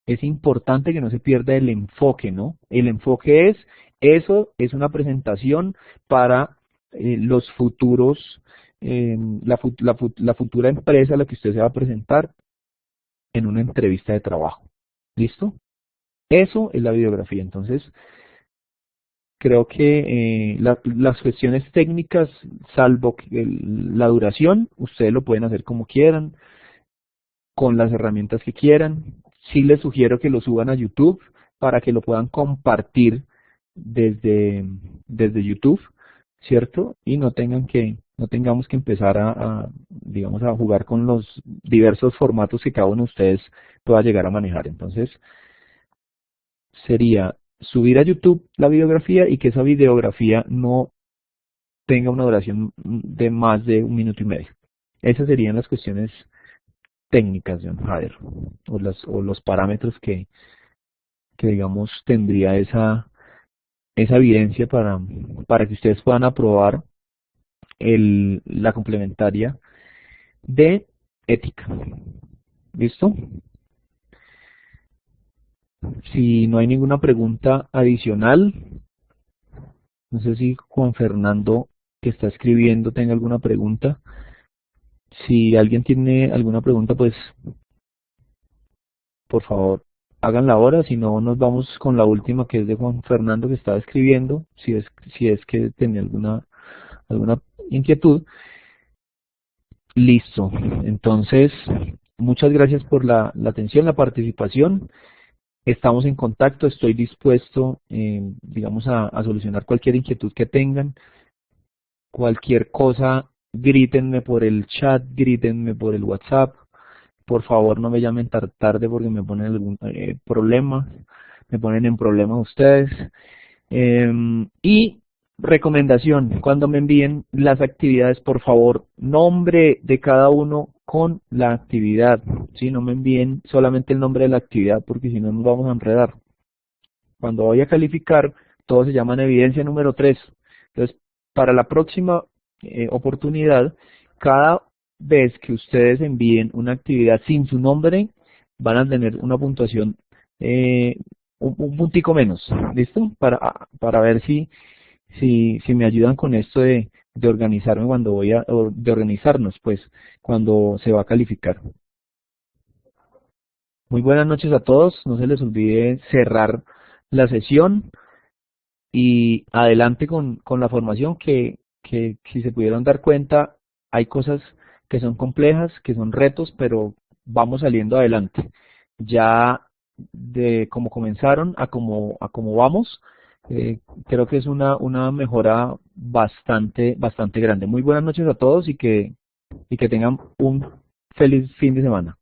es importante que no se pierda el enfoque, ¿no? El enfoque es, eso es una presentación para los futuros, la futura empresa a la que usted se va a presentar en una entrevista de trabajo. ¿Listo? Eso es la videografía. Entonces, creo que las cuestiones técnicas, salvo la duración, ustedes lo pueden hacer como quieran, con las herramientas que quieran. Sí les sugiero que lo suban a YouTube para que lo puedan compartir desde YouTube, ¿cierto? Y no tengamos que empezar digamos, a jugar con los diversos formatos que cada uno de ustedes pueda llegar a manejar. Entonces, sería subir a YouTube la videografía y que esa videografía no tenga una duración de más de 1 minuto y medio. Esas serían las cuestiones técnicas, John Jader, o los parámetros que digamos tendría esa evidencia para que ustedes puedan aprobar la complementaria de ética. ¿Listo? Si no hay ninguna pregunta adicional, no sé si Juan Fernando, que está escribiendo, tenga alguna pregunta. Si alguien tiene alguna pregunta, pues por favor háganla ahora, si no nos vamos con la última, que es de Juan Fernando, que estaba escribiendo, si es que tenía alguna inquietud. Listo. Entonces, muchas gracias por la atención, la participación. Estamos en contacto, estoy dispuesto, digamos, a solucionar cualquier inquietud que tengan. Cualquier cosa, grítenme por el chat, grítenme por el WhatsApp. Por favor, no me llamen tarde porque me ponen algún problema, me ponen en problemas ustedes. Y recomendación, cuando me envíen las actividades, por favor, nombre de cada uno con la actividad. ¿Sí? No me envíen solamente el nombre de la actividad porque si no nos vamos a enredar. Cuando voy a calificar, todos se llaman evidencia número 3. Entonces, para la próxima oportunidad, cada vez que ustedes envíen una actividad sin su nombre, van a tener una puntuación, un puntico menos. ¿Listo? Para ver si me ayudan con esto de organizarme de organizarnos, pues, cuando se va a calificar. Muy buenas noches a todos. No se les olvide cerrar la sesión y adelante con la formación que si se pudieron dar cuenta, hay cosas que son complejas, que son retos, pero vamos saliendo adelante. Ya de cómo comenzaron a cómo vamos, creo que es una mejora bastante grande. Muy buenas noches a todos y que tengan un feliz fin de semana.